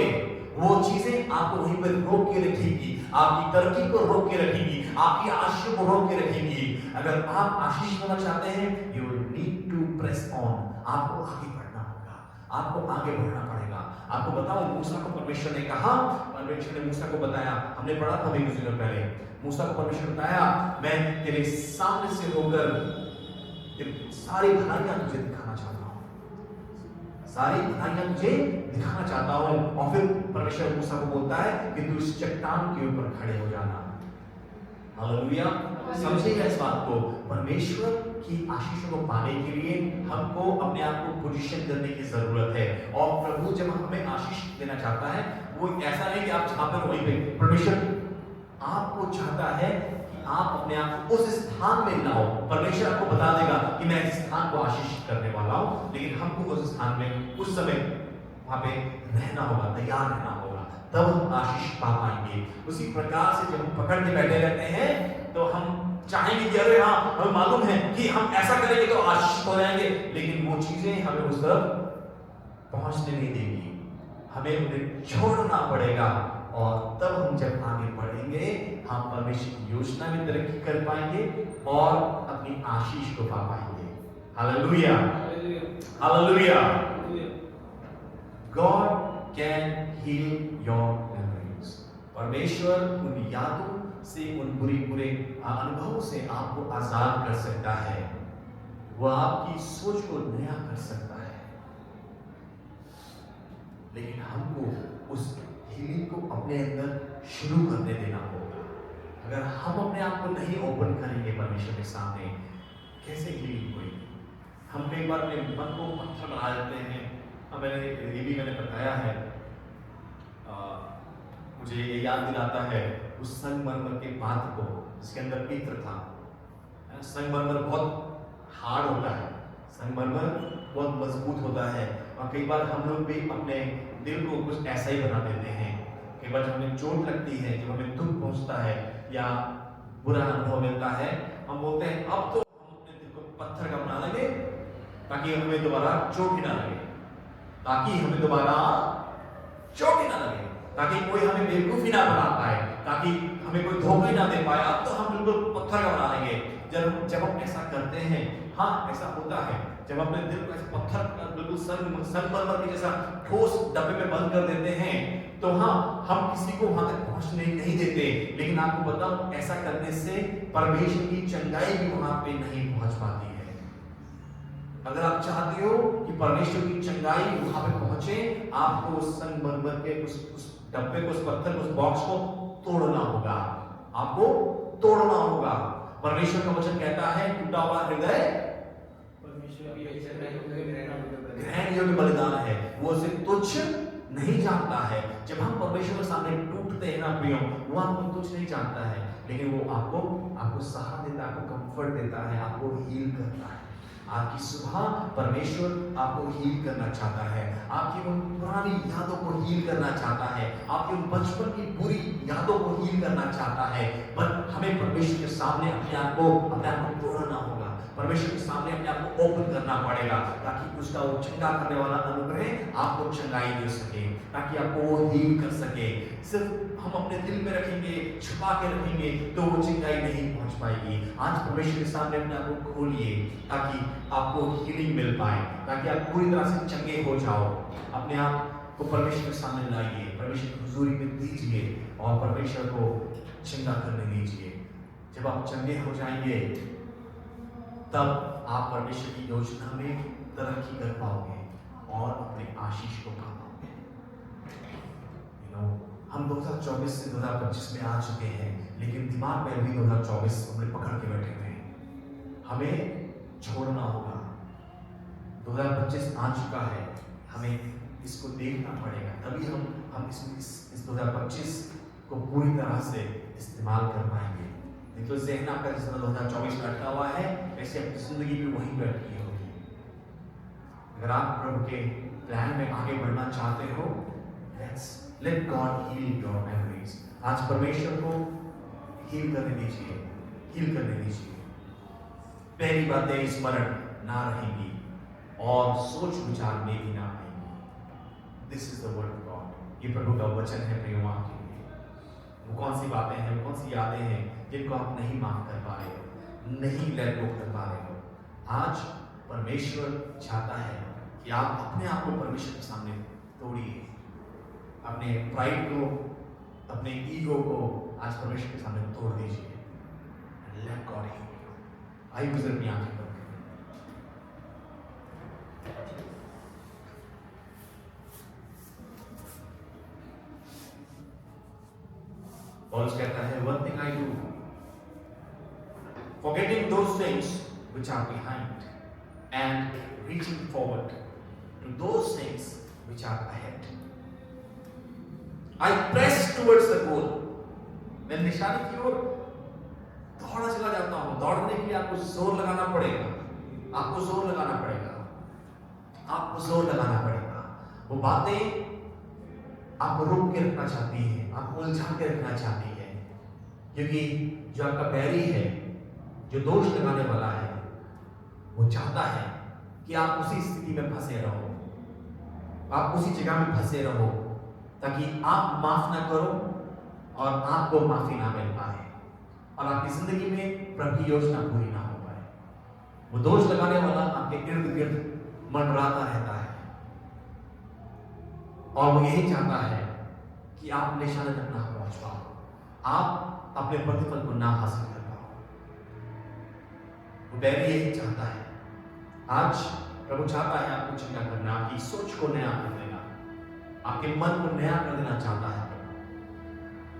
वो चीजें आपको वहीं पर रोक के रखेगी, आपकी तरक्की को रोक के रखेगी, आपकी आशीष को रोक के रखेगी। अगर आप आशीष होना चाहते हैं, you need to press on. आपको आगे बढ़ना होगा, आपको आगे बढ़ना पड़ेगा। आपको बताऊं, मूसा को परमेश्वर ने कहा, परमेश्वर ने मूसा को बताया, हमने पढ़ा था अभी कुछ दिन पहले, मूसा को परमेश्वर ने बताया, मैं तेरे सामने से होकर सारी भलाइयां तुझे दिखाना चाहता हूं, सारी भलाइयां तुझे दिखाना चाहता हूं। और फिर परमेश्वर मूसा को बोलता है कि तू इस चट्टान के ऊपर खड़े हो जाना। हालेलुया। समझिएगा इस बात को, परमेश्वर की आशीषों को पाने के लिए हमको अपने आप को पोजीशन करने की जरूरत है। और प्रभु जब हमें आशीष देना चाहता है, वो ऐसा नहीं कि आप जहां पर वहीं पे, परमेश्वर आपको चाहता है कि आप अपने आप को उस स्थान में लाओ। परमेश्वर आपको बता देगा कि मैं इस स्थान को आशीषित करने वाला हूं, लेकिन हमको उस स्थान में उस समय वहां पे रहना होगा, तैयार रहना होगा, तब हम आशीष पा पाएंगे। उसी प्रकार से जब हम पकड़ के बैठे रहते हैं तो हम चाहेंगे कि अरे हाँ, हमें मालूम है कि हम ऐसा करेंगे तो आशीष हो जाएंगे, लेकिन वो चीजें हमें उस तरफ पहुंचने नहीं देगी। हमें उन्हें छोड़ना पड़ेगा और तब हम जब आगे बढ़ेंगे, हम परमेश्वर की योजना में तरक्की कर पाएंगे और अपनी आशीष को पा पाएंगे। Hallelujah, hallelujah. God can heal your memories. परमेश्वर उन यादों से, उन बुरे अनुभवों से आपको आजाद कर सकता है। वह आपकी सोच को नया कर सकता है, लेकिन हमको उस हीलिंग को अपने अंदर शुरू करने देना होगा। अगर हम अपने आप को नहीं ओपन करेंगे परमेश्वर के सामने, कैसे हीलिंग होगी? हम कई बार अपने मन को पत्थर बना देते हैं। मैंने बताया है, मुझे ये याद दिलाता है उस संगमरमर के पात्र को जिसके अंदर पित्र था। संगमरमर बहुत हार्ड होता है, संगमरमर बहुत मजबूत होता है, और कई बार हम लोग भी अपने दिल को कुछ ऐसा ही बना देते हैं। कई बार जब हमें चोट लगती है, जब हमें दुख पहुंचता है या बुरा अनुभव मिलता है, हम बोलते हैं अब तो हम अपने दिल को पत्थर का बना लेंगे ताकि हमें दोबारा चोट ही ना लगे, ताकि हमें दोबारा चोट ही ना लगे, ताकि कोई हमें बेवकूफी ना बना पाए, ताकि हमें कोई धोखा ही ना दे पाए। अब तो हम बिल्कुल पत्थर का बना लेंगे। जब हम ऐसा करते हैं, हाँ ऐसा होता है, जब अपने दिल को ऐसे पत्थर बिल्कुल संगमरमर के जैसा ठोस डब्बे में बंद कर देते हैं, तो हाँ हम किसी को वहां तक पहुंचने नहीं देते। लेकिन आपको बताऊं, ऐसा करने से परमेश्वर की चंगाई भी वहां पे नहीं पहुंच पाती है। अगर आप चाहते हो कि परमेश्वर की चंगाई वहां पे पहुंचे, आपको उस संगमरमर के उस डब्बे को, उस पत्थर को, उस बॉक्स को तोड़ना होगा, आपको तोड़ना होगा। परमेश्वर का वचन कहता है टूटा हुआ हृदय ग्रहण योग्य बलिदान है, वो उसे तुच्छ नहीं जानता है। जब हम परमेश्वर के सामने टूटते हैं ना प्रियो, वो आपको तुच्छ नहीं जानता है, लेकिन वो आपको सहारा देता है, आपको कंफर्ट देता है, आपको हील करता है। आपकी सुबह परमेश्वर आपको हील करना चाहता है, आपकी उन पुरानी यादों को हील करना चाहता है, आपकी उन बचपन की बुरी यादों को हील करना चाहता है। पर हमें परमेश्वर के सामने अपने आप को तोड़ना होगा, परमेश्वर के सामने अपने आप को ओपन करना पड़ेगा, ताकि उसका वो चंगा करने वाला अनुग्रह आपको चंगाई दे सके, ताकि आपको वो हील कर सके। सिर्फ हम अपने दिल में रखेंगे, छुपा के रखेंगे, तो वो चंगाई नहीं पहुंच पाएगी। आज परमेश्वर के सामने अपने आप को खोलिए, ताकि आपको हीलिंग मिल पाए, ताकि आप पूरी तरह से चंगे हो जाओ। अपने आप को परमेश्वर के सामने लाइए, परमेश्वर की हुजूरी में दीजिए और परमेश्वर को चंगा करने दीजिए। जब आप चंगे हो जाएंगे, तब आप परमेश्वर की योजना में तरक्की कर पाओगे और अपने आशीष को पा पाओगे। हम 2024 से 2025 में आ चुके हैं, लेकिन दिमाग में भी 2024 हमने पकड़ के बैठे हुए हैं। हमें छोड़ना होगा। 2025 आ चुका है, हमें इसको देखना पड़ेगा, तभी हम इस 2025 को पूरी तरह से इस्तेमाल कर पाएंगे। नहीं तो ज़हन आपका जिस तरह 2024 का अटका हुआ है, वैसे अपनी जिंदगी भी वहीं पर अटकी होगी। अगर आप प्रभु के प्लान में आगे बढ़ना चाहते हो, let God heal your memories. आज परमेश्वर को हील करने दीजिए, हील करने दीजिए। पहली बातें स्मरण ना रहेंगी और सोच विचार में भी ना आएंगी। This is the word of God. ये प्रभु का वचन है प्रियो आपके लिए। वो कौन सी बातें हैं, कौन सी यादें हैं जिनको आप नहीं माफ कर पा रहे हो, नहीं लेट गो कर पा रहे हो। आज परमेश्वर चाहता है कि आप अपने आप को परमेश्वर के सामने तोड़िए, अपने प्राइड को, अपने ईगो को आज परमेश्वर के सामने तोड़ दीजिए। Let God heal you. आइए गुजर अपनी आंखें बंद करें। पौलुस कहता है, one thing I do, forgetting those things which are behind and reaching forward to those things which are ahead. I press towards the goal. मैं निशाने की ओर दौड़ा चला जाता हूं। दौड़ने के लिए आपको जोर लगाना पड़ेगा, आपको जोर लगाना पड़ेगा, आपको जोर लगाना पड़ेगा। वो बातें आपको रोक के रखना चाहती है, आपको उलझा के रखना चाहती है, क्योंकि जो आपका बैरी है, जो दोष लगाने वाला है, वो चाहता है कि आप उसी स्थिति में फंसे रहो, आप उसी जगह में फंसे रहो, ताकि आप माफ ना करो और आपको माफी ना मिल पाए और आपकी जिंदगी में प्रभु की योजना पूरी ना हो पाए। वो दोष लगाने वाला आपके इर्द गिर्द मंडराता रहता है और वो यही चाहता है कि आप निशाने तक ना पहुंच पाओ, आप अपने प्रतिफल को ना हासिल कर पाओ। वो बैरी यही चाहता है। आज प्रभु चाहता है आपको चिंता करना, आपकी सोच को नया कर देना, आपके मन को नया कर देना चाहता है।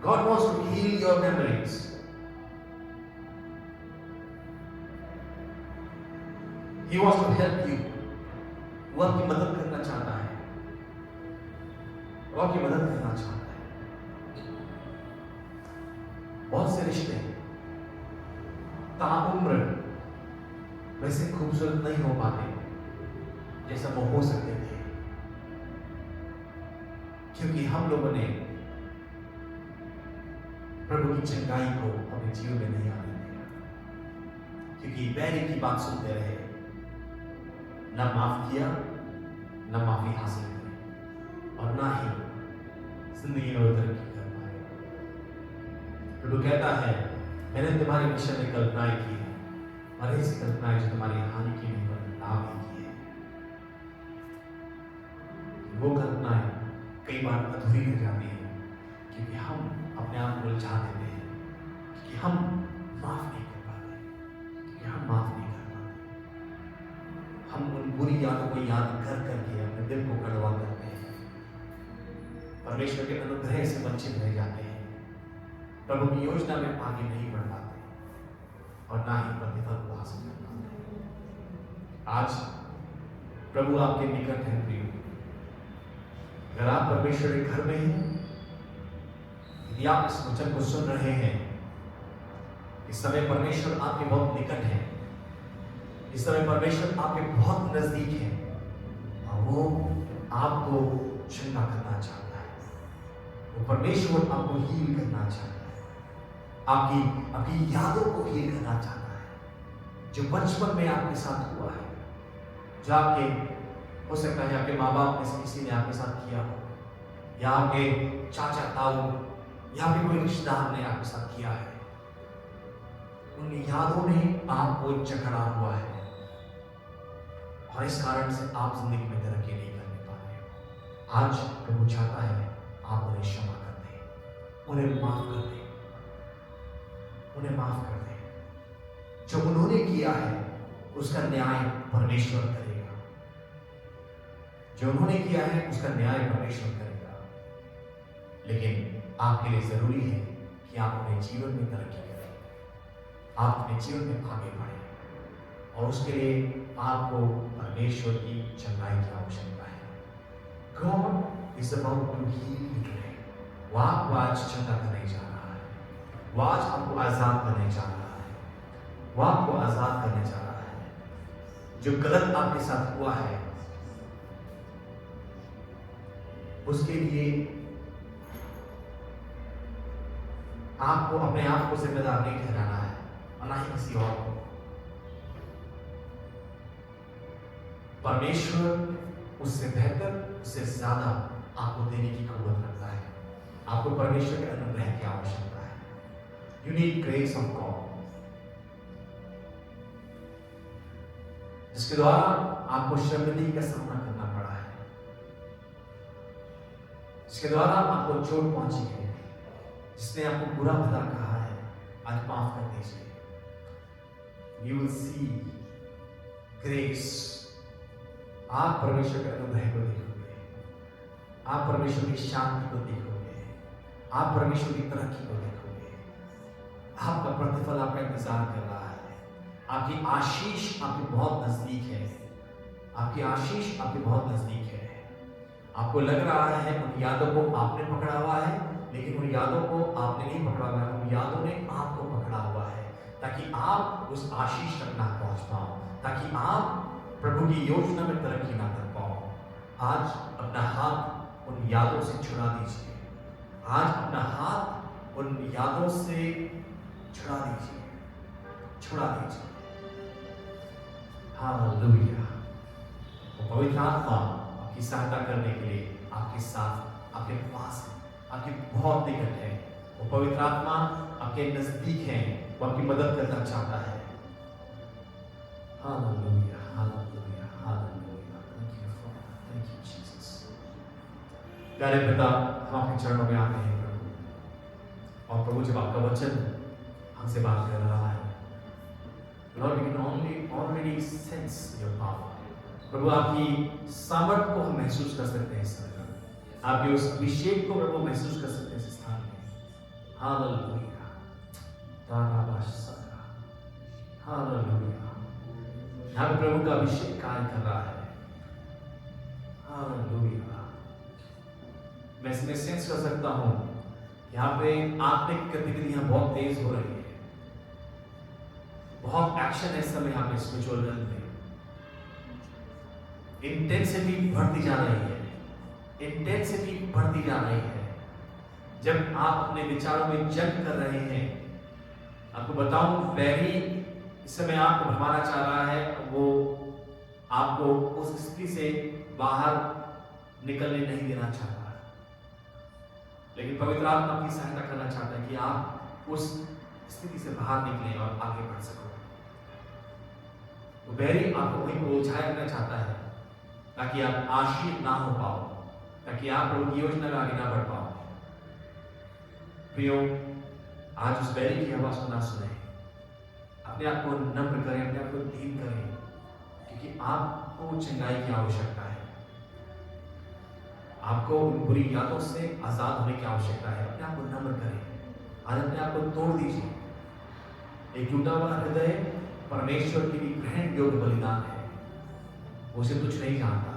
God wants to heal your memories. He wants to help you. वो आपकी मदद करना चाहता है, वो आपकी मदद करना चाहता है। बहुत से रिश्ते ताउम्र वैसे खूबसूरत नहीं हो पाते जैसा वो हो सकते थे, क्योंकि हम लोगों ने प्रभु की चंगाई को अपने जीवन में नहीं आने दिया, क्योंकि बैरी की बात सुनते रहे, न माफ किया, न माफी हासिल की और ना ही जिंदगी में तरक्की कर पाए। प्रभु कहता है, मैंने तुम्हारे विषय में कल्पनाएं की है और ऐसी कल्पनाएं जो तुम्हारी हानि की नहीं पर लाभ की है। वो कल्पनाएं कई बार अधूरी रह जाती है क्योंकि हम अपने आप को उलझा देते हैं, कि हम माफ नहीं कर पाते, कि हम माफ नहीं कर पाते। हम उन बुरी यादों को याद कर करके अपने दिल को कड़वा करते हैं, परमेश्वर के अनुग्रह से वंचित रह जाते हैं, प्रभु की योजना में आगे नहीं बढ़ पाते और ना ही प्रतिफल को हासिल कर पाते। आज प्रभु आपके निकट है प्रिय। अगर आप परमेश्वर के घर में हैं, यदि आप इस वचन को सुन रहे हैं, इस समय परमेश्वर आपके बहुत निकट है, इस समय परमेश्वर आपके बहुत नजदीक है और वो आपको चंगा करना चाहता है। वो परमेश्वर आपको हील करना चाहता है, आपकी यादों को हील करना चाहता है। जो बचपन में आपके साथ हुआ है, जो आपके हो सकता है आपके माँ बाप में से किसी ने आपके साथ किया हो, या आपके चाचा ताऊ या फिर कोई रिश्तेदार ने आपके साथ किया है, उन यादों ने आपको जकड़ा हुआ है और इस कारण से आप जिंदगी में तरक्की नहीं करने पा रहे हो। आज प्रभु चाहता है आप उन्हें क्षमा कर दें, उन्हें माफ कर दें, उन्हें माफ कर दें। जो उन्होंने किया है उसका न्याय परमेश्वर करेगा, जो उन्होंने किया है उसका न्याय परमेश्वर करेगा। लेकिन आपके लिए जरूरी है कि आप अपने जीवन में तरक्की करें, आप अपने जीवन में आगे बढ़ें और उसके लिए आपको परमेश्वर की चंगाई की आवश्यकता है। God is about to heal you today. वो आपको आज चंगा करने जा रहा है, वो आज आपको आजाद करने जा रहा है, वो आपको आजाद करने जा रहा है। जो गलत आपके साथ हुआ है उसके लिए आपको अपने आप को जिम्मेदार नहीं ठहराना है और ना ही किसी और को। परमेश्वर उससे बेहतर, उससे ज्यादा आपको देने की क़ुव्वत रखता है। आपको परमेश्वर के अनुग्रह की आवश्यकता है। You need grace of God, जिसके द्वारा आपको शर्मिंदगी का सामना करना पड़ा है, जिसके द्वारा आपको चोट पहुंची है, जिसने आपको बुरा भला कहा है, आज माफ कर दीजिए। You will see grace. आप परमेश्वर के अनुग्रह को देखोगे, आप परमेश्वर की शांति को देखोगे, आप परमेश्वर की तरक्की को देखोगे। आपका प्रतिफल आपका इंतजार कर रहा है। आपकी आशीष आपके बहुत नजदीक है, आपकी आशीष आपके बहुत नजदीक है। आपको लग रहा है उन यादों को आपने पकड़ा हुआ है, लेकिन उन यादों को आपने नहीं पकड़ा हुआ है, उन यादों ने आपको पकड़ा हुआ है, ताकि आप उस आशीष तक ना पहुंच पाओ, ताकि आप प्रभु की योजना में तरक्की ना कर पाओ। आज अपना हाथ उन यादों से छुड़ा दीजिए, आज अपना हाथ उन यादों से छुड़ा दीजिए, छुड़ा दीजिए। हालेलुया। पवित्र आत्मा आपकी सहायता करने के लिए आपके साथ, आपके पास है, आपके बहुत निकट है। वो पवित्र आत्मा आपके नजदीक है, वो आपकी मदद करना चाहता है। Hallelujah, hallelujah, hallelujah. Thank you for, thank you Jesus. प्यारे पिता, हम आपके चरणों में आते हैं प्रभु, और प्रभु जब आपका वचन हमसे बात कर रहा है, Lord, we can already sense your power. प्रभु आपकी सामर्थ को हम महसूस कर सकते हैं इस समय, आपके उस अभिषेक को प्रभु महसूस कर सकते हैं इस स्थान में। हालेलुया, ताराबाशा, हालेलुया। यहाँ पे प्रभु का अभिषेक कार्य कर रहा है। हालेलुया। मैं इसमें सेंस कर सकता हूँ, यहाँ पे आत्मिक गतिविधियां बहुत तेज हो रही है, बहुत एक्शन है इस समय यहाँ पे स्पिरिचुअल realm में। इंटेंसिटी बढ़ती जा रही है, इंटेंसिटी बढ़ती जा रही है। जब आप अपने विचारों में जंग कर रहे हैं, आपको बताऊं, बैरी इस समय आपको भरमाना चाह रहा है, वो आपको उस स्थिति से बाहर निकलने नहीं देना चाहता, लेकिन पवित्र आत्मा आपकी सहायता करना चाहता है कि आप उस स्थिति से बाहर निकलें और आगे बढ़ सको। वो बैरी आपको वहीं पर उलझाए रखना चाहता है, ताकि आप आशीष ना हो पाओ, ताकि आप प्रभु की योजना में आगे ना बढ़ पाओ। प्रियो, आज उस बैरी की आवाज को ना सुने, अपने आप को नम्र करें, अपने आप को दीन करें, क्योंकि आपको चंगाई की आवश्यकता है, आपको उन बुरी यादों से आजाद होने की आवश्यकता है। अपने आप को नम्र करें, आज अपने आप को तोड़ दीजिए। एक टूटा हुआ हृदय परमेश्वर के लिए ग्रहण योग्य बलिदान है। उसे तुच्छ नहीं जानता,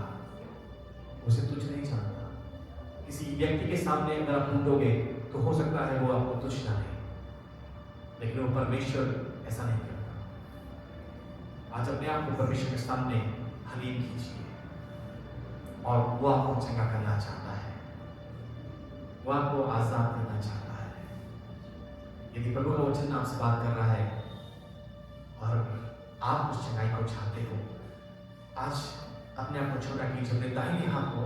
उसे तुच्छ नहीं जानता। किसी व्यक्ति के सामने अगर आप टूटोगे तो हो सकता है वो आपको तुच्छ जाने, लेकिन वो परमेश्वर ऐसा नहीं करता। आज अपने आप को परमेश्वर के सामने हलीम कीजिए, और वो आपको चंगा करना चाहता है, वो आपको आजाद करना चाहता है। यदि प्रभु का वचन आपसे बात कर रहा है और आप उस चंगाई को चाहते हो, आज अपने आप को छोटा कीजिए, अपने दाहिने हाथ को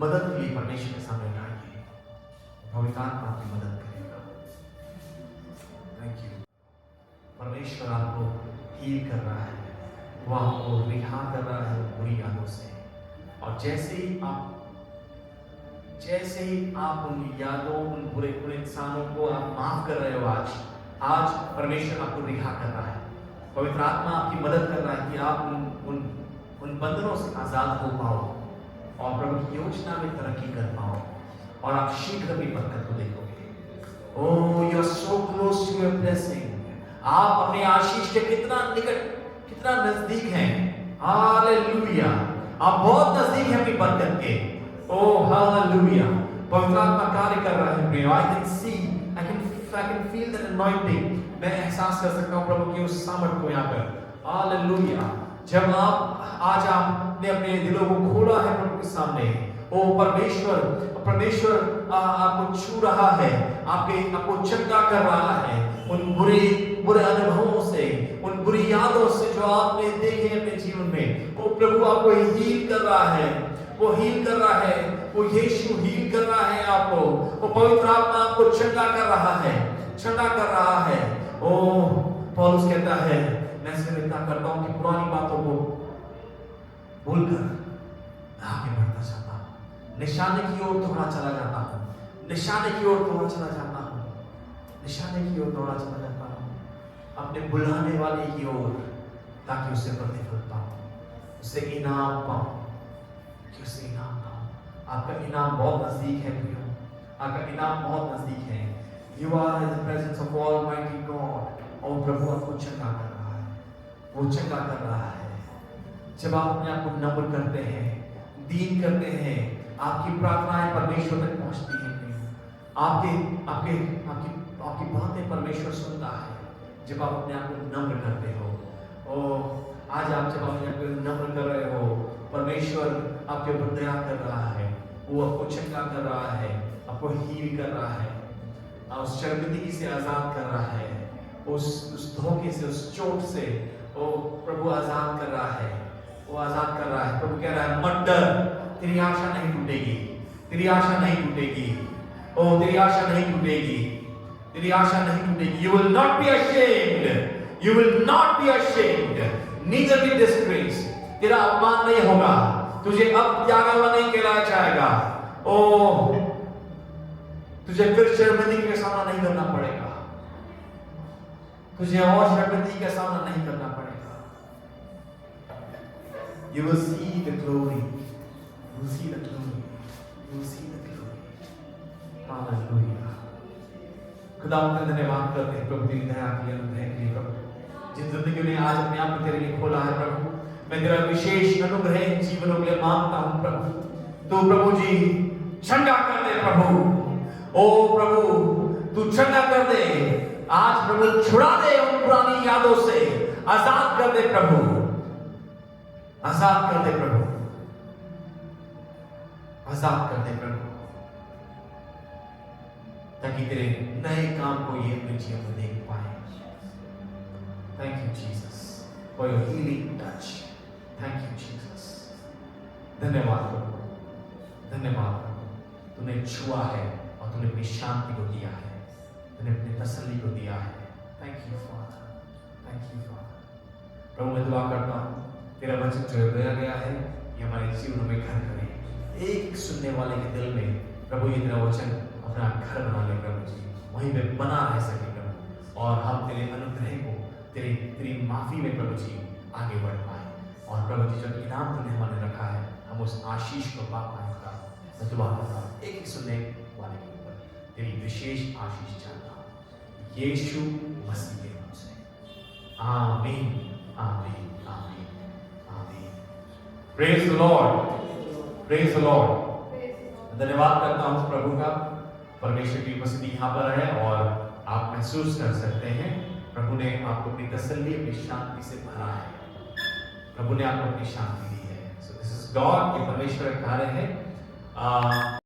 मदद के लिए परमेश्वर के सामने लाइए। पवित्र आत्मा आपकी मदद करेगा। Thank you. परमेश्वर आपको हील कर रहा है, वो आपको रिहा कर रहा है बुरी यादों से। और जैसे ही आप उन यादों, उन बुरे इंसानों को आप माफ कर रहे हो, आज परमेश्वर आपको रिहा कर रहा है। पवित्र आत्मा आपकी मदद कर रहा है कि आप उन बंधनों से आजाद हो पाओ और प्रभु की योजना में तरक्की कर पाओ, और आप शीघ्र भी बरकत को देखोगे। Oh, you are so close to your blessing. आप अपने आशीष के कितना निकट, कितना नजदीक हैं। हालेलुया। आप बहुत नजदीक हैं अपनी बरकत के। ओह हालेलुया, पवित्र आत्मा कार्य कर रहा है प्रियो। I can feel that anointing। मैं एहसास कर सकता हूँ प्रभु की उस सामर्थ को यहाँ पर। हालेलुया। जब आज आपने अपने दिलों को खोला है प्रभु के सामने, ओ परमेश्वर आपको छू रहा है, आपको चंगा कर रहा है उन बुरे अनुभवों से, उन बुरी यादों से जो आपने देखे अपने जीवन में। वो प्रभु आपको हील कर रहा है, वो हील कर रहा है, वो यीशु हील कर रहा है आपको। वो पवित्र आत्मा आपको चंगा कर रहा है, चंगा कर रहा है। ओ पौलुस कहता है, मैं सिर्फ इतना करता हूं कि पुरानी बातों को भूलकर आगे बढ़ता जाता हूं, निशाने की ओर दौड़ा चला जाता हूं, निशाने की ओर दौड़ा चला जाता हूं, निशाने की ओर दौड़ा चला जाता हूं, अपने बुलाने वाले की ओर, ताकि उससे प्रतिफल पाऊं, उससे इनाम पाऊं, कि उससे इनाम पाऊं। आपका इनाम बहुत नजदीक है प्रियो, आपका इनाम बहुत नजदीक है। You are in the presence of Almighty God। और प्रभु आपको चंगा कर रहा है, वो चंगा कर रहा है। जब आप अपने आप को नम्र करते हैं, दीन करते हैं, आपकी प्रार्थनाएं परमेश्वर तक पहुंचती हैं। आपकी बातें परमेश्वर सुनता है जब आप अपने आप को नम्र करते हो। और आज आप जब अपने आप को नम्र कर रहे हो, परमेश्वर आपके ऊपर दया कर रहा है, वो आपको चंगा कर रहा है, आपको हील कर रहा है, उस शर्मिंदगी से आजाद कर रहा है, उस धोखे से, उस चोट से वो प्रभु आजाद कर रहा है, वो आजाद कर रहा है। प्रभु कह रहा है मत डर, तेरी आशा नहीं टूटेगी, तेरी आशा नहीं टूटेगी, ओ तेरी आशा नहीं टूटेगी, तेरी आशा नहीं टूटेगी। You will not be ashamed, you will not be ashamed, neither be disgraced। तेरा अपमान नहीं होगा, तुझे अब त्यागा हुआ नहीं कहलाया जाएगा। ओ तुझे फिर शर्मिंदगी का सामना नहीं करना पड़ेगा, तुझे और शर्मिंदगी का सामना नहीं करना पड़ेगा। You will see the glory, you will see the glory, you will see the glory। Hallelujah. खुदा का धन्यवाद करते हैं प्रभु तेरी दया के अनुग्रह के लिए। प्रभु जिन जिंदगियों ने आज अपने आप को तेरे लिए खोला है प्रभु, मैं तेरा विशेष अनुग्रह इन जीवनों के लिए मांगता हूं प्रभु। तो प्रभु जी चंगा कर दे प्रभु, ओ प्रभु तू चंगा कर दे आज प्रभु, छुड़ा दे उन पुरानी यादों से, आजाद कर दे प्रभु, आजाद कर दे प्रभु, आजाद कर दे प्रभु, ताकि तेरे नए काम को ये अपने जीवन में देख पाए। Thank you Jesus for your healing touch, thank you Jesus. धन्यवाद प्रभु, धन्यवाद प्रभु, तूने छुआ है और तूने अपनी शांति को दिया है, तूने अपनी तसल्ली को दिया है। Thank you father, thank you father. प्रभु मैं दुआ करता हूँ तेरा वचन जो दिया गया है ये हमारे जीवन में घर करे, एक सुनने वाले के दिल में प्रभु ये तेरा वचन अपना घर बना ले प्रभु जी, वहीं पे बना रह सके प्रभु, और हम तेरे अनुग्रह को, तेरी माफी में प्रभु जी आगे बढ़ पाए। और प्रभु जी जो इनाम तूने हमारे रखा है हम उस आशीष को पा पाए। मैं दुआ करता हूँ एक सुनने वाले के ऊपर तेरी विशेष आशीष चाहता हूँ यीशु मसीह के नाम से, आमीन आमीन आमीन आमीन। Praise the Lord, praise the Lord. धन्यवाद करता हूँ प्रभु का, परमेश्वर की उपस्थिति यहाँ पर है और आप महसूस कर सकते हैं प्रभु ने आपको अपनी तसल्ली, अपनी शांति से भरा है, प्रभु ने आपको अपनी शांति दी है। सो दिस इज गॉड, ये परमेश्वर का कार्य है।